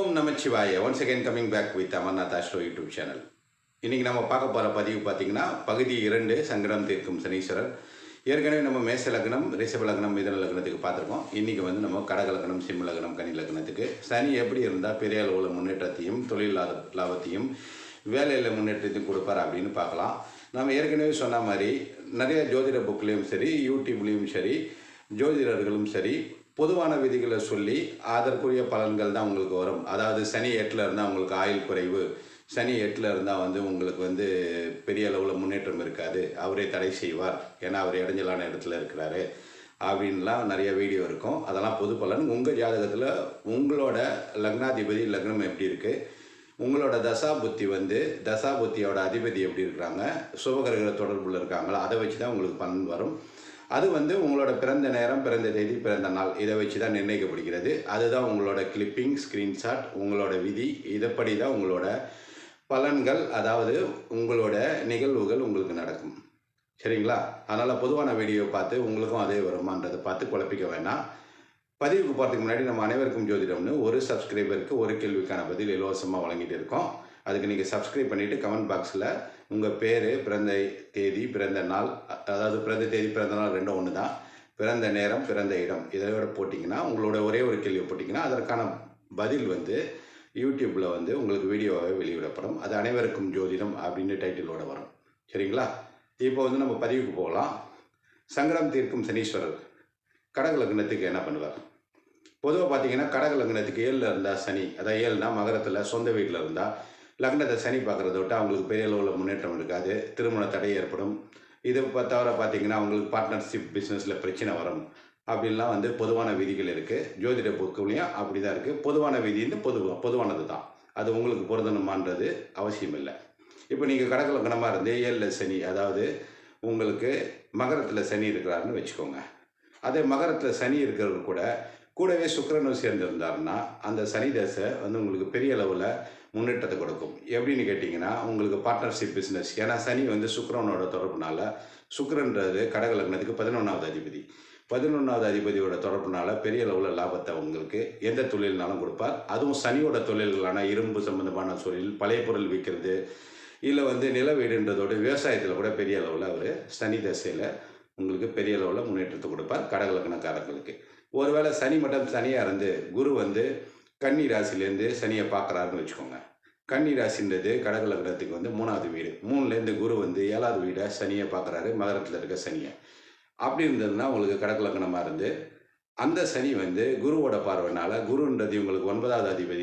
ஓம் நமச்சிவாய. Once again coming back with Amarnath astro YouTube channel. இன்றைக்கி நம்ம பார்க்க போகிற பதிவு பார்த்திங்கன்னா பகுதி 2 சங்கடம் தீர்க்கும் சனீஸ்வரர். ஏற்கனவே நம்ம மேச லக்னம், ரிஷப லக்னம், மிதுன லக்னத்துக்கு பார்த்துருக்கோம். இன்றைக்கி வந்து நம்ம கடக லக்னம், சிம்ம லக்னம், கன்னி லக்னத்துக்கு சனி எப்படி இருந்தால் பெரிய அளவில் முன்னேற்றத்தையும் தொழில் லாபத்தையும் வேலையில் முன்னேற்றத்தையும் கொடுப்பார் அப்படின்னு பார்க்கலாம். நம்ம ஏற்கனவே சொன்ன மாதிரி நிறைய ஜோதிட புக்லேயும் சரி, யூடியூப்லேயும் சரி, ஜோதிடர்களும் சரி பொதுவான விதிகளை சொல்லி அதற்குரிய பலன்கள் தான் உங்களுக்கு வரும். அதாவது சனி 8ல் இருந்தால் உங்களுக்கு ஆயுள் குறைவு, சனி 8ல் இருந்தால் வந்து உங்களுக்கு வந்து பெரிய அளவில் முன்னேற்றம் இருக்காது, அவரே தடை செய்வார், ஏன்னா அவர் இடைஞ்சலான இடத்துல இருக்கிறாரு அப்படின்லாம் நிறைய வீடியோ இருக்கும். அதெல்லாம் பொது பலன். உங்கள் ஜாதகத்தில் உங்களோட லக்னாதிபதி லக்னம் எப்படி இருக்குது, உங்களோட தசாபுத்தி வந்து தசாபுத்தியோட அதிபதி எப்படி இருக்கிறாங்க, சுபகிரக தொடர்பில் இருக்காங்களா, அதை வச்சு தான் உங்களுக்கு பலன் வரும். அது வந்து உங்களோட பிறந்த நேரம், பிறந்த தேதி, பிறந்த நாள் இதை வச்சு தான் நிர்ணயிக்கப்படுகிறது. அதுதான் உங்களோட கிளிப்பிங், ஸ்க்ரீன்ஷாட், உங்களோட விதி, இதைப்படி தான் உங்களோட பலன்கள், அதாவது உங்களோட நிகழ்வுகள் உங்களுக்கு நடக்கும். சரிங்களா? அதனால் பொதுவான வீடியோ பார்த்து உங்களுக்கும் அதே வருமானதை பார்த்து குழப்பிக்க வேண்டாம். பதிவுக்கு போகிறதுக்கு முன்னாடி நம்ம அனைவருக்கும் ஜோதிடம்னு ஒரு சப்ஸ்கிரைபருக்கு ஒரு கேள்விக்கான பதில் இலவசமாக வழங்கிட்டு இருக்கோம். அதுக்கு நீங்கள் சப்ஸ்கிரைப் பண்ணிவிட்டு கமெண்ட் பாக்ஸில் உங்கள் பேர், பிறந்த தேதி, பிறந்த நாள், அதாவது பிறந்த தேதி பிறந்த நாள் ரெண்டும் ஒன்று தான், பிறந்த நேரம், பிறந்த இடம் இதோட போட்டிங்கன்னா, உங்களோட ஒரே ஒரு கேள்வி போட்டிங்கன்னா அதற்கான பதில் வந்து யூடியூப்பில் வந்து உங்களுக்கு வீடியோவாகவே வெளியிடப்படும். அது அனைவருக்கும் ஜோதிடம் அப்படின்னு டைட்டிலோடு வரும். சரிங்களா? இப்போ வந்து நம்ம பதிவுக்கு போகலாம். சங்கடம் தீர்க்கும் சனீஸ்வரர் கடக லக்னத்துக்கு என்ன பண்ணுவார்? பொதுவாக பார்த்தீங்கன்னா கடக லக்னத்துக்கு 7ல் இருந்தால் சனி, அதாவது 7னா மகரத்தில் சொந்த வீட்டில் இருந்தால் லக்னத்தை சனி பார்க்குறத விட்டு அவங்களுக்கு பெரிய அளவில் முன்னேற்றம் இருக்காது, திருமண தடை ஏற்படும். இது தவிர பார்த்தீங்கன்னா அவங்களுக்கு பார்ட்னர்ஷிப் பிஸ்னஸில் பிரச்சனை வரும் அப்படின்லாம் வந்து பொதுவான விதிகள் இருக்குது. ஜோதிட புக்குலையும் அப்படி தான் இருக்குது. பொதுவான விதின்னு பொதுவானது தான். அது உங்களுக்கு பொருந்தணுமான்றது அவசியம் இல்லை. இப்போ நீங்கள் கடக லக்னமாக இருந்து 7ல் சனி, அதாவது உங்களுக்கு மகரத்தில் சனி இருக்கிறாருன்னு வச்சுக்கோங்க. அதே மகரத்தில் சனி இருக்கிறவர் கூடவே சுக்கிரனும் சேர்ந்துருந்தாருன்னா அந்த சனி தசை வந்து உங்களுக்கு பெரிய அளவில் முன்னேற்றத்தை கொடுக்கும். எப்படின்னு கேட்டிங்கன்னா, உங்களுக்கு பார்ட்னர்ஷிப் பிஸ்னஸ், ஏன்னா சனி வந்து சுக்கிரனோட தொடர்புனால, சுக்கிரன்றது கடக லக்னத்துக்கு 11வது அதிபதி, 11வது அதிபதியோட தொடர்புனால பெரிய அளவில் லாபத்தை உங்களுக்கு எந்த தொழில்னாலும் கொடுப்பார். அதுவும் சனியோட தொழில்களான இரும்பு சம்பந்தமான தொழில், பழைய பொருள் விற்கிறது, இல்லை வந்து நில வீடுன்றதோட விவசாயத்தில் கூட பெரிய அளவில் அவர் சனி தசையில் உங்களுக்கு பெரிய அளவில் முன்னேற்றத்தை கொடுப்பார் கடக லக்னக்காரர்களுக்கு. ஒருவேளை சனி மட்டும் சனியாக இருந்து குரு வந்து கன்னி ராசிலேருந்து சனியை பார்க்குறாருன்னு வச்சுக்கோங்க. கன்னி ராசின்றது கடக லக்னத்துக்கு வந்து 3வது வீடு, 3லேருந்து குரு வந்து 7வது வீடை சனியை பார்க்குறாரு, மகரத்தில் இருக்க சனியை. அப்படி இருந்ததுன்னா உங்களுக்கு கடக லக்னமாக இருந்து அந்த சனி வந்து குருவோட பார்வைனால, குருன்றது உங்களுக்கு 9வது அதிபதி